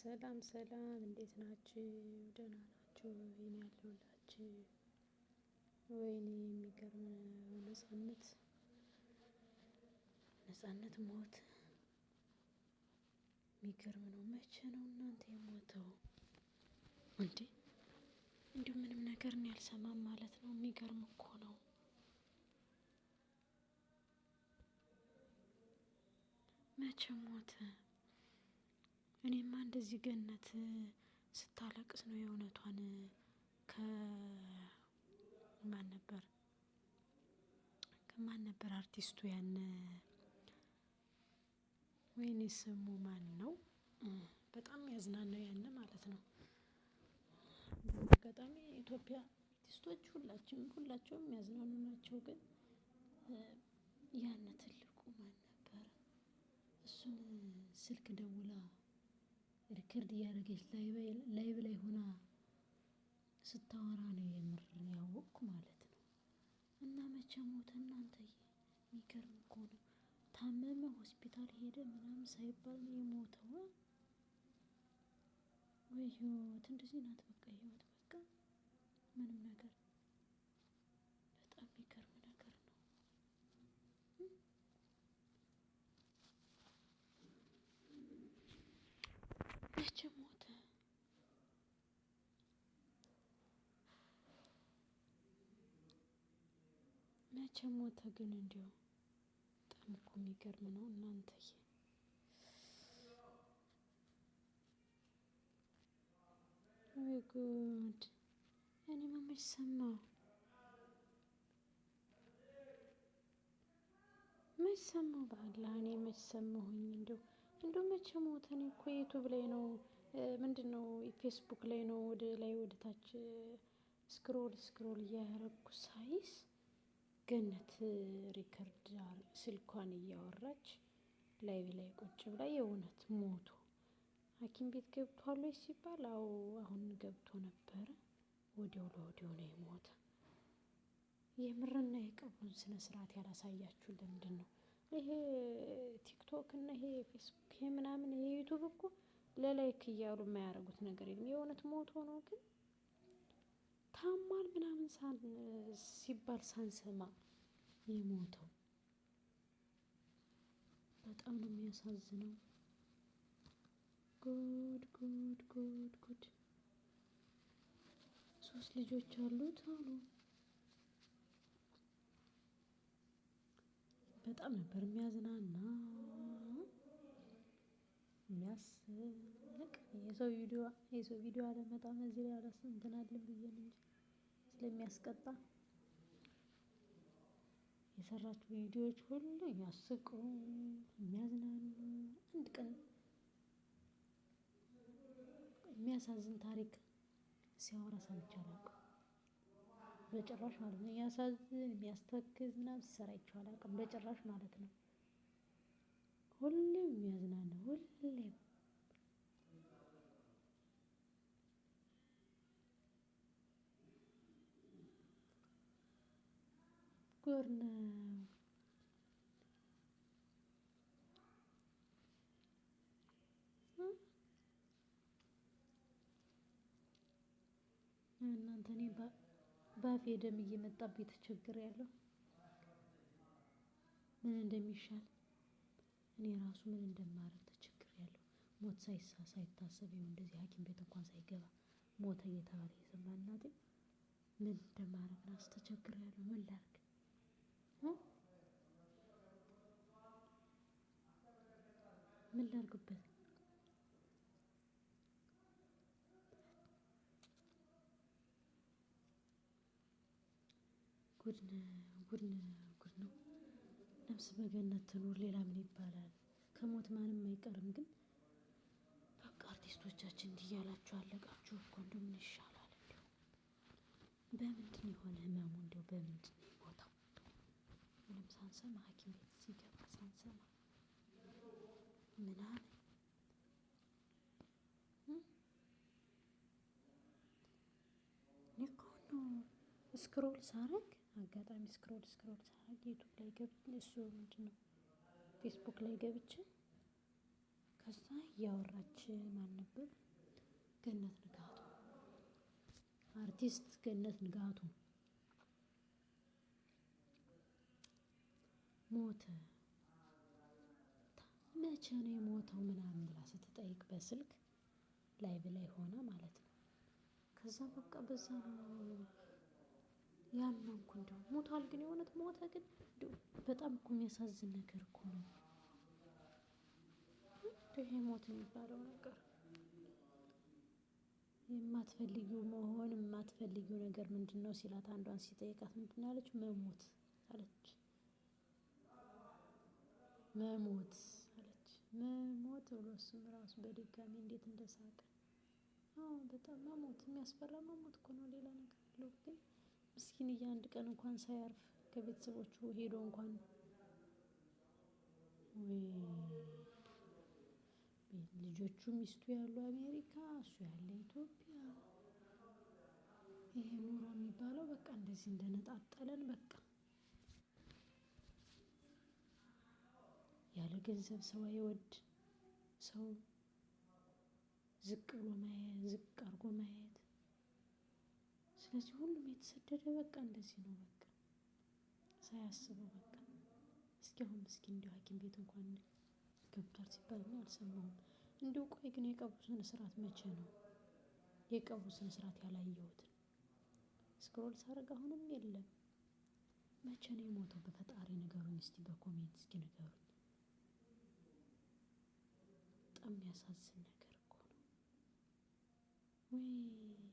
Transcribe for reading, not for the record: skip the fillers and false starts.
ሰላም ሰላም እንዴት ናችሁ? ደህና ናችሁ? እኔ ያለሁላችሁ። ወይኔ የሚገርም ነጻነት ሞት የሚገርም ነው። መቼ ነው እናንተ የሞተው እንዴ? እንዲሁ ምንም ነገር እኔ አልሰማም ማለት ነው። የሚገርም እኮ ነው። መቼ ሞተ? እኔማ እንደዚህ ገነት ስታለቅስ ነው የእውነቷን ከማን ነበር አርቲስቱ ያን ወይኔ ስሙ ማነው? በጣም ያዝናናው ያን ማለት ነው። በአጋጣሚ ኢትዮጵያ አርቲስቶች ሁላቸውም የሚያዝናኑ ናቸው። ግን ያን ትልቁ ማን ነበረ? እሱን ስልክ ደውላ ሪከርድ እያደረገች ላይቭ ላይ ሆና ስታወራ ነው የምር ያወቅኩ ማለት ነው። እና መቼ ሞተ እናንተዬ? የሚገርም እኮ ነው። ታመመ ሆስፒታል ሄደ ምናምን ሳይባል ነው የሞተው። ወይ ህይወት እንደዚህ ናት። በቃ ህይወት በቃ ምንም ነገር በጣም የሚገርም ነገር ነው። መቼ ሞተ? መቼ ሞተ ግን እንደው በጣም እኮ የሚገርም ነው እናንተዬ። ወይ ጉድ! እኔማ መች ሰማሁ በአላህ እኔ መች ሰማሁኝ። እንደው መቼ ሞተ? እኔ እኮ ዩቲዩብ ላይ ነው ምንድነው ፌስቡክ ላይ ነው ወደ ላይ ወደ ታች ስክሮል እያደረኩ ሳይስ ገነት ሪከርድ ስልኳን እያወራች ላይቭ ላይ ቁጭ ብላ የእውነት ሞቱ ሀኪም ቤት ገብቷል ወይ ሲባል አዎ አሁን ገብቶ ነበረ። ወዲያው ለወዲያው ነው የሞተ። የምርና የቀብሩን ስነ ስርዓት ያላሳያችሁ ለምንድነው? ይሄ ቲክቶክ እና ይሄ ፌስቡክ ይሄ ምናምን ይሄ ዩቲዩብ እኮ ለላይክ እያሉ የማያደርጉት ነገር የለም። የእውነት ሞቶ ነው ግን ታሟል ምናምን ሲባል ሳንሰማ የሞተው በጣም ነው የሚያሳዝነው። ጉድ ጉድ ጉድ ጉድ! 3 ልጆች አሉት አሉ። በጣም ነበር የሚያዝናና የሚያስቅ የሰው ቪዲዮ አላመጣም እዚህ ላይ እንትን አልልም ብዬ ነው እንጂ ስለሚያስቀጣ የሰራችው ቪዲዮዎች ሁሉ የሚያስቁ የሚያዝናኑ አንድ ቀን የሚያሳዝን ታሪክ ሲያወራ ሰምቼ አላውቅም። በጭራሽ ማለት ነው። የሚያሳዝን የሚያስተክዝ ምናምን ሲሰራ አይቼው አላውቅም በጭራሽ ማለት ነው። ሁሌም የሚያዝናና ሁሌም ጉድ ነው። እናንተ እኔ በአፌ ደም እየመጣብኝ ተቸግሬያለሁ። ምን እንደሚሻል እኔ ራሱ ምን እንደማደርግ ተቸግሬያለሁ። ሞት ሳይታሰብ ይኸው እንደዚህ ሀኪም ቤት እንኳን ሳይገባ ሞተ እየተባለ እየሰማን እናቴ ምን እንደማደርግ ራሱ ተቸግሬያለሁ። ምን ላድርግ? ምን ላድርግበት? ጉድ ነው ጉድ ነው ጉድ ነው። ነፍስ በገነት ትኑር ሌላ ምን ይባላል? ከሞት ማንም አይቀርም። ግን በቃ አርቲስቶቻችን እንዲህ እያላችሁ አለቃችሁ እኮ እንደው ምን ይሻላል? በምንድን የሆነ ህመሙ እንደው በምንድን ነው የሞተው? ምንም ሳንሰማ ሀኪም ቤት ሲገባ ሳንሰማ ምናምን እኔ እኮ ነው ስክሮል ሳረግ አጋጣሚ ስክሮል ሳረግ ዩቲዩብ ላይ ገብቼ እሱ ምንድነው ፌስቡክ ላይ ገብቼ ከዛ እያወራች ማን ነበር? ገነት ንጋቱ፣ አርቲስት ገነት ንጋቱ ሞተ። መቼ ነው የሞተው ምናምን ብላ ስትጠይቅ በስልክ ላይቭ ላይ ሆነ ማለት ነው። ከዛ በቃ በዛ ነው ያመንኩ። እንደው ሞቷል ግን የእውነት ሞተ ግን እንደው በጣም እኮ የሚያሳዝን ነገር እኮ ነው። ይሄ ሞት የሚባለው ነገር የማትፈልጊው መሆን የማትፈልጊው ነገር ምንድነው ሲላት አንዷን ሲጠይቃት ምንድነው ያለችው? መሞት አለች። መሞት አለች። መሞት ብሎ እሱም ራሱ በድጋሚ እንዴት እንደሳቀ። አዎ በጣም መሞት የሚያስፈራ መሞት እኮ ነው ሌላ ነገር የለውም። ግን ምስኪንዬ አንድ ቀን እንኳን ሳያርፍ ከቤተሰቦቹ ሄዶ እንኳን ልጆቹ ሚስቱ ያሉ አሜሪካ እሱ ያለ ኢትዮጵያ። ይሄ ኑሮ የሚባለው በቃ እንደዚህ እንደነጣጠለን በቃ ያለ ገንዘብ ሰው አይወድ። ሰው ዝቅ ብሎ ማየት ዝቅ አድርጎ ማየት። ስለዚህ ሁሉም የተሰደደ በቃ እንደዚህ ነው በቃ ሳያስበው በቃ። እስኪ አሁን እስኪ እንደው ሀኪም ቤት እንኳን ገብቷል ሲባል እኔ አልሰማሁም። እንደው ቆይ ግን የቀብሩ ስነ ስርዓት መቼ ነው? የቀብሩ ስነ ስርዓት ያላየሁትን ስክሮል ሳደርግ አሁንም የለም። መቼ ነው የሞተው? በፈጣሪ ንገሩኝ እስቲ በኮሜንት እስኪ ንገሩኝ። በጣም የሚያሳዝን ነገር እኮ ነው። ውይ